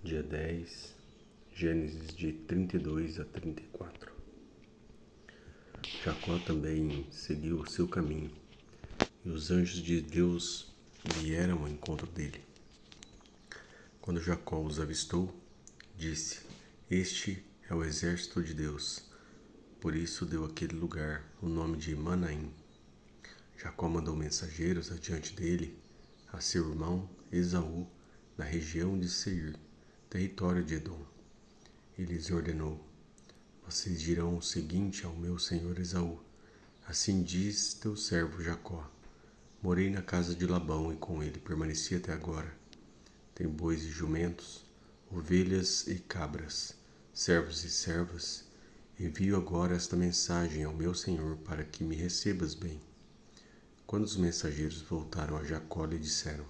Dia 10, Gênesis de 32 a 34. Jacó também seguiu o seu caminho, e os anjos de Deus vieram ao encontro dele. Quando Jacó os avistou, disse: Este é o exército de Deus. Por isso deu àquele lugar o nome de Manaim. Jacó mandou mensageiros adiante dele a seu irmão Esaú, na região de Seir, território de Edom. Ele lhes ordenou: Vocês dirão o seguinte ao meu senhor Esaú: Assim diz teu servo Jacó: Morei na casa de Labão e com ele permaneci até agora. Tenho bois e jumentos, ovelhas e cabras, servos e servas. Envio agora esta mensagem ao meu senhor para que me recebas bem. Quando os mensageiros voltaram a Jacó, lhe disseram: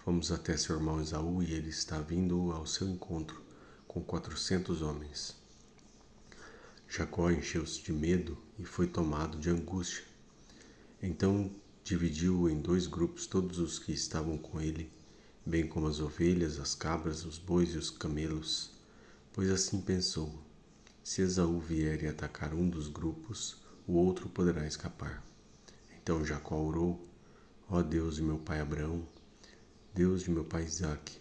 Fomos até seu irmão Esaú e ele está vindo ao seu encontro com 400 homens. Jacó encheu-se de medo e foi tomado de angústia. Então dividiu em 2 grupos todos os que estavam com ele, bem como as ovelhas, as cabras, os bois e os camelos, pois assim pensou: se Esaú vier e atacar um dos grupos, o outro poderá escapar. Então Jacó orou: Ó Deus de meu pai Abraão, Deus de meu pai Isaque,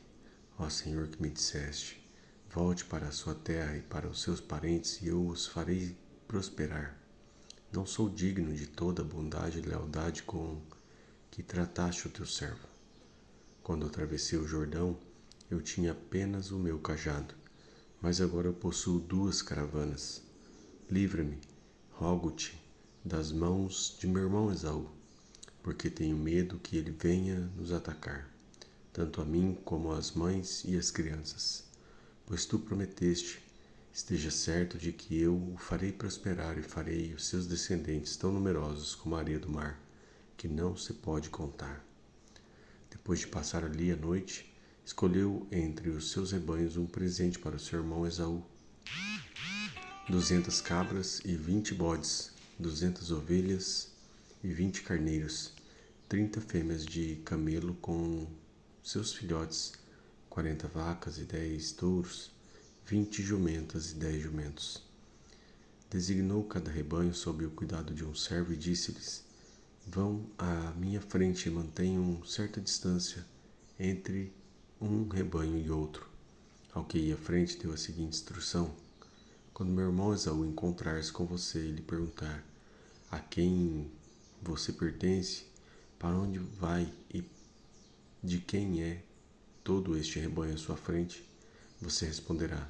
ó Senhor que me disseste: Volte para a sua terra e para os seus parentes, e eu os farei prosperar. Não sou digno de toda a bondade e lealdade com que trataste o teu servo. Quando atravessei o Jordão, eu tinha apenas o meu cajado, mas agora eu possuo 2 caravanas. Livra-me, rogo-te, das mãos de meu irmão Esaú, porque tenho medo que ele venha nos atacar, tanto a mim como as mães e as crianças. Pois tu prometeste: esteja certo de que eu o farei prosperar e farei os seus descendentes tão numerosos como a areia do mar, que não se pode contar. Depois de passar ali a noite, escolheu entre os seus rebanhos um presente para o seu irmão Esaú: 200 cabras e 20 bodes, 200 ovelhas e 20 carneiros, 30 fêmeas de camelo com seus filhotes, 40 vacas e 10 touros, 20 jumentas e 10 jumentos. Designou cada rebanho sob o cuidado de um servo e disse-lhes: Vão à minha frente e mantenham certa distância entre um rebanho e outro. Ao que ia à frente deu a seguinte instrução: Quando meu irmão Esaú encontrar-se com você e lhe perguntar a quem você pertence, para onde vai e de quem é todo este rebanho à sua frente, você responderá: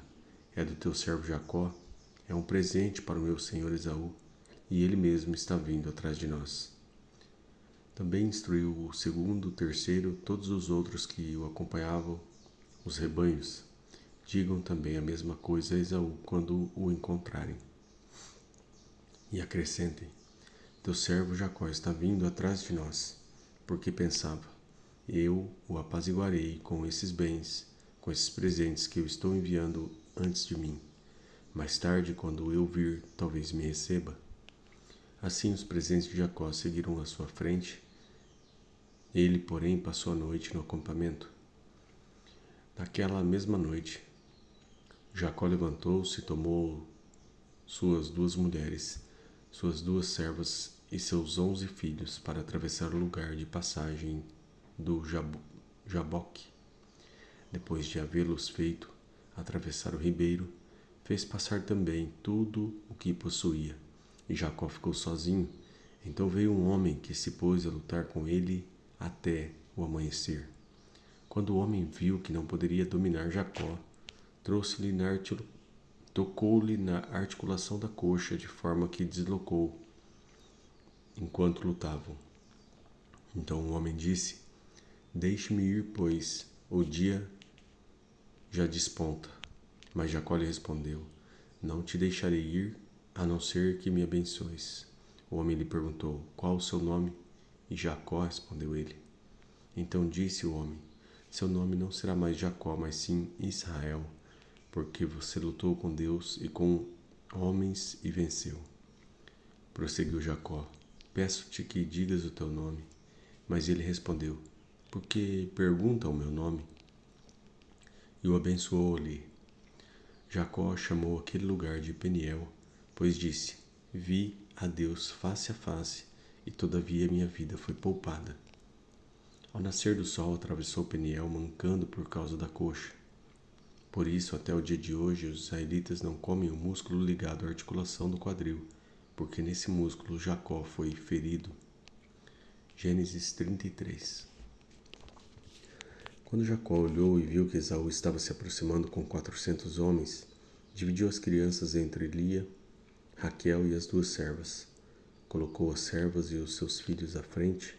É do teu servo Jacó, é um presente para o meu senhor Esaú, e ele mesmo está vindo atrás de nós. Também instruiu o segundo, o terceiro, todos os outros que o acompanhavam, os rebanhos: Digam também a mesma coisa a Esaú quando o encontrarem. E acrescentem: Teu servo Jacó está vindo atrás de nós, porque pensava: eu o apaziguarei com esses bens, com esses presentes que eu estou enviando antes de mim. Mais tarde, quando eu vir, talvez me receba. Assim os presentes de Jacó seguiram à sua frente. Ele, porém, passou a noite no acampamento. Naquela mesma noite, Jacó levantou-se e tomou suas 2 mulheres, suas 2 servas e seus 11 filhos para atravessar o lugar de passagem do Jaboque. Depois de havê-los feito atravessar o ribeiro, fez passar também tudo o que possuía. E Jacó ficou sozinho. Então veio um homem que se pôs a lutar com ele até o amanhecer. Quando o homem viu que não poderia dominar Jacó, tocou-lhe na articulação da coxa, de forma que deslocou enquanto lutavam. Então o homem disse: Deixe-me ir, pois o dia já desponta. Mas Jacó lhe respondeu: Não te deixarei ir, a não ser que me abençoes. O homem lhe perguntou: Qual o seu nome? E Jacó, respondeu ele. Então disse o homem: Seu nome não será mais Jacó, mas sim Israel, porque você lutou com Deus e com homens e venceu. Prosseguiu Jacó: Peço-te que digas o teu nome. Mas ele respondeu: Por que pergunta o meu nome? e o abençoou ali. Jacó chamou aquele lugar de Peniel, pois disse: Vi a Deus face a face, e todavia minha vida foi poupada. Ao nascer do sol, atravessou Peniel mancando por causa da coxa. Por isso, até o dia de hoje, os israelitas não comem o músculo ligado à articulação do quadril, porque nesse músculo Jacó foi ferido. Gênesis 33. Quando Jacó olhou e viu que Esaú estava se aproximando com 400 homens, dividiu as crianças entre Lia, Raquel e as 2 servas. Colocou as servas e os seus filhos à frente,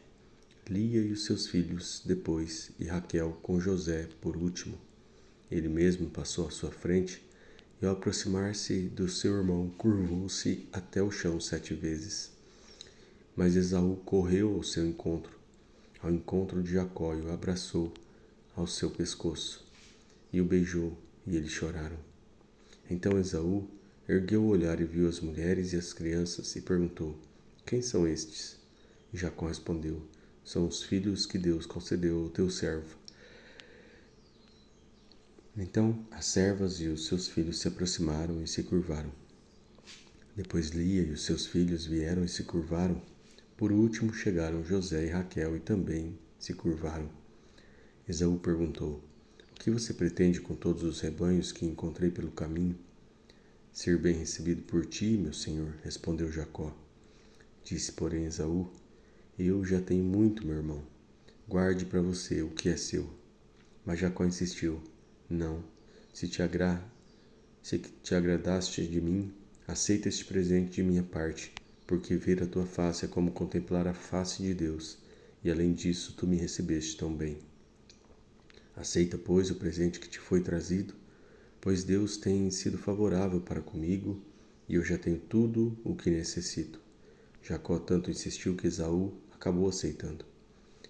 Lia e os seus filhos depois, e Raquel com José por último. Ele mesmo passou à sua frente, e ao aproximar-se do seu irmão, curvou-se até o chão 7 vezes. Mas Esaú correu ao seu encontro, ao encontro de Jacó, e o abraçou ao seu pescoço, e o beijou, e eles choraram. Então Esaú ergueu o olhar e viu as mulheres e as crianças, e perguntou: Quem são estes? E Jacó respondeu: São os filhos que Deus concedeu ao teu servo. Então as servas e os seus filhos se aproximaram e se curvaram. Depois Lia e os seus filhos vieram e se curvaram. Por último chegaram José e Raquel e também se curvaram. Esaú perguntou: O que você pretende com todos os rebanhos que encontrei pelo caminho? Ser bem recebido por ti, meu senhor, respondeu Jacó. Disse, porém, Esaú: Eu já tenho muito, meu irmão. Guarde para você o que é seu. Mas Jacó insistiu: Não, se te agradaste de mim, aceita este presente de minha parte, porque ver a tua face é como contemplar a face de Deus, e além disso tu me recebeste tão bem. Aceita, pois, o presente que te foi trazido, pois Deus tem sido favorável para comigo, e eu já tenho tudo o que necessito. Jacó tanto insistiu que Esaú acabou aceitando.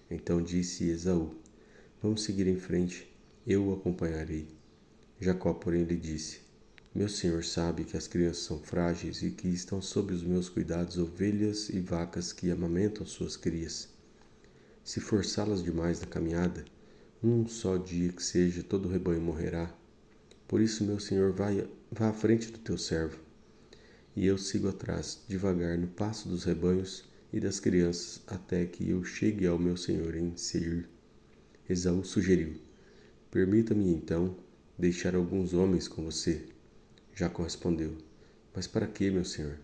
Então disse Esaú: Vamos seguir em frente, eu o acompanharei. Jacó, porém, lhe disse: Meu senhor sabe que as crianças são frágeis e que estão sob os meus cuidados ovelhas e vacas que amamentam suas crias. Se forçá-las demais na caminhada, um só dia que seja, todo o rebanho morrerá. Por isso, meu senhor, vá à frente do teu servo, e eu sigo atrás, devagar, no passo dos rebanhos e das crianças, até que eu chegue ao meu senhor em Seir. Esaú sugeriu: Permita-me, então, deixar alguns homens com você. Jacó respondeu: Mas para que, meu senhor?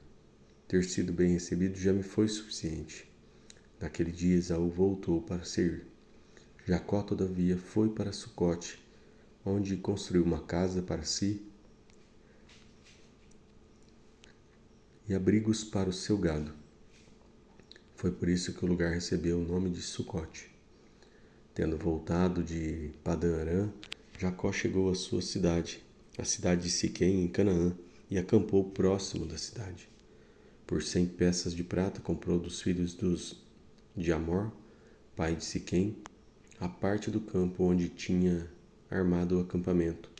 Ter sido bem recebido já me foi suficiente. Naquele dia, Esaú voltou para Seir. Jacó, todavia, foi para Sucote, onde construiu uma casa para si e abrigos para o seu gado. Foi por isso que o lugar recebeu o nome de Sucote. Tendo voltado de Padã-Arã, Jacó chegou à sua cidade, a cidade de Siquém, em Canaã, e acampou próximo da cidade. Por 100 peças de prata comprou dos filhos de Amor, pai de Siquém, a parte do campo onde tinha armado o acampamento.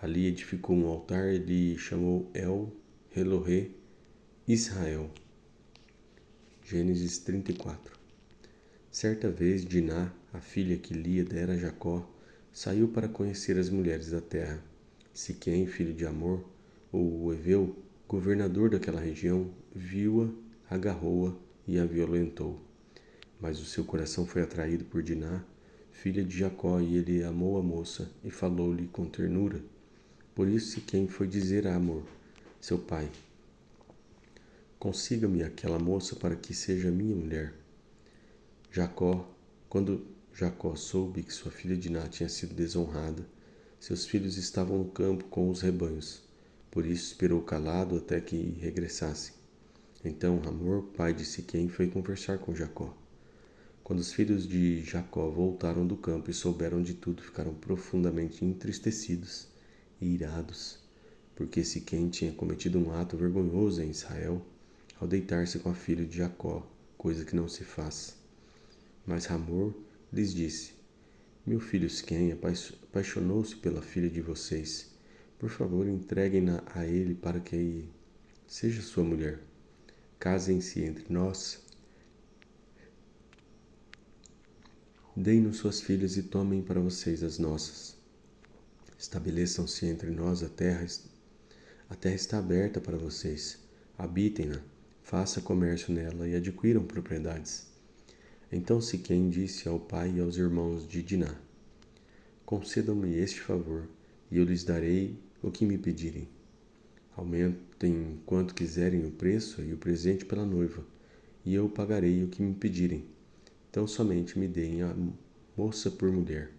Ali edificou um altar e lhe chamou El Elohe Israel. Gênesis 34. Certa vez Diná, a filha que Lia dera a Jacó, saiu para conhecer as mulheres da terra. Siquém, filho de Amor, o Eveu, governador daquela região, viu-a, agarrou-a e a violentou. Mas o seu coração foi atraído por Diná, filha de Jacó, e ele amou a moça e falou-lhe com ternura. Por isso Siquém foi dizer a Amor, seu pai: Consiga-me aquela moça para que seja minha mulher. Quando Jacó soube que sua filha Diná tinha sido desonrada, seus filhos estavam no campo com os rebanhos. Por isso esperou calado até que regressassem. Então Hamor, pai de Siquém, foi conversar com Jacó. Quando os filhos de Jacó voltaram do campo e souberam de tudo, ficaram profundamente entristecidos e irados, porque Siquém tinha cometido um ato vergonhoso em Israel ao deitar-se com a filha de Jacó, coisa que não se faz. Mas Hamor lhes disse: Meu filho Siquém apaixonou-se pela filha de vocês. Por favor, entreguem-na a ele para que seja sua mulher. Casem-se entre nós. Deem-nos suas filhas e tomem para vocês as nossas. Estabeleçam-se entre nós, a terra está aberta para vocês. Habitem-na, faça comércio nela e adquiram propriedades. Então Siquém disse ao pai e aos irmãos de Diná: concedam-me este favor, e eu lhes darei o que me pedirem. Aumentem quanto quiserem o preço e o presente pela noiva, e eu pagarei o que me pedirem. Então somente me deem a moça por mulher.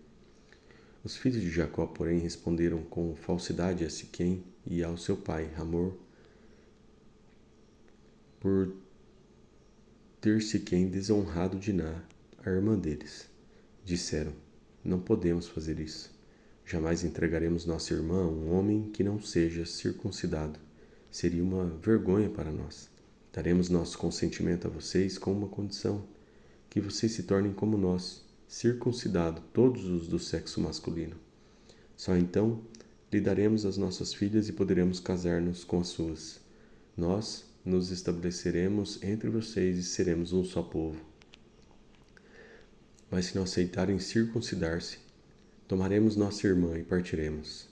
Os filhos de Jacó, porém, responderam com falsidade a Siquém e ao seu pai, Hamor, por ter Siquém desonrado Diná, a irmã deles. Disseram: não podemos fazer isso. Jamais entregaremos nossa irmã a um homem que não seja circuncidado. Seria uma vergonha para nós. Daremos nosso consentimento a vocês com uma condição: que vocês se tornem como nós, circuncidado todos os do sexo masculino. Só então lhe daremos as nossas filhas e poderemos casar-nos com as suas. Nós nos estabeleceremos entre vocês e seremos um só povo. Mas se não aceitarem circuncidar-se, tomaremos nossa irmã e partiremos.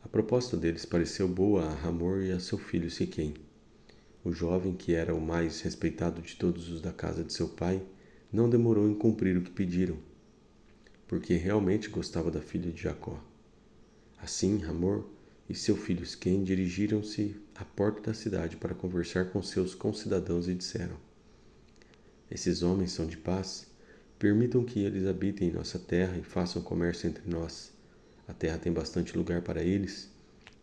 A proposta deles pareceu boa a Hamor e a seu filho Siquém. O jovem, que era o mais respeitado de todos os da casa de seu pai, não demorou em cumprir o que pediram, porque realmente gostava da filha de Jacó. Assim, Hamor e seu filho Siquém dirigiram-se à porta da cidade para conversar com seus concidadãos e disseram: esses homens são de paz. Permitam que eles habitem em nossa terra e façam comércio entre nós. A terra tem bastante lugar para eles.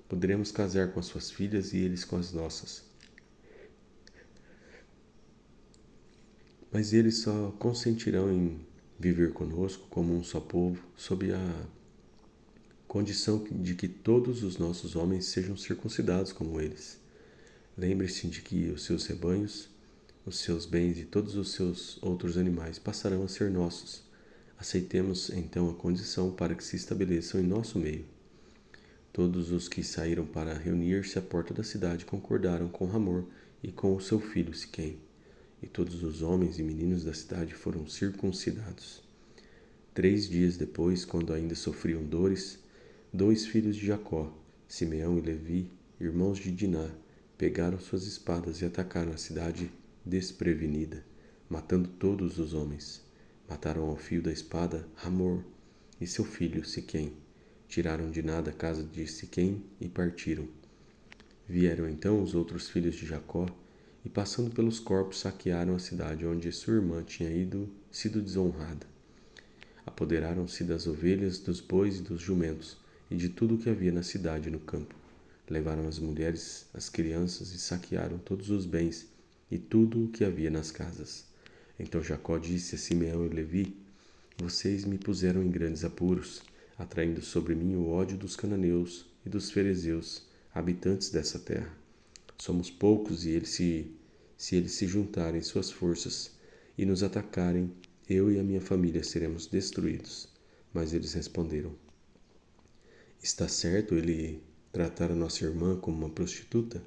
Poderemos casar com as suas filhas e eles com as nossas. Mas eles só consentirão em viver conosco como um só povo, sob a condição de que todos os nossos homens sejam circuncidados como eles. Lembre-se de que os seus rebanhos, os seus bens e todos os seus outros animais passarão a ser nossos. Aceitemos então a condição para que se estabeleçam em nosso meio. Todos os que saíram para reunir-se à porta da cidade concordaram com Hamor e com o seu filho Siquém, e todos os homens e meninos da cidade foram circuncidados. 3 dias depois, quando ainda sofriam dores, 2 filhos de Jacó, Simeão e Levi, irmãos de Diná, pegaram suas espadas e atacaram a cidade desprevenida, matando todos os homens. Mataram ao fio da espada Hamor e seu filho Siquém. Tiraram Diná da casa de Siquém e partiram. Vieram então os outros filhos de Jacó e, passando pelos corpos, saquearam a cidade onde sua irmã tinha sido desonrada. Apoderaram-se das ovelhas, dos bois e dos jumentos e de tudo o que havia na cidade e no campo. Levaram as mulheres, as crianças e saquearam todos os bens e tudo o que havia nas casas. Então Jacó disse a Simeão e Levi: vocês me puseram em grandes apuros, atraindo sobre mim o ódio dos cananeus e dos ferezeus, habitantes dessa terra. Somos poucos e se eles se juntarem suas forças e nos atacarem, eu e a minha família seremos destruídos. Mas eles responderam: está certo ele tratar a nossa irmã como uma prostituta?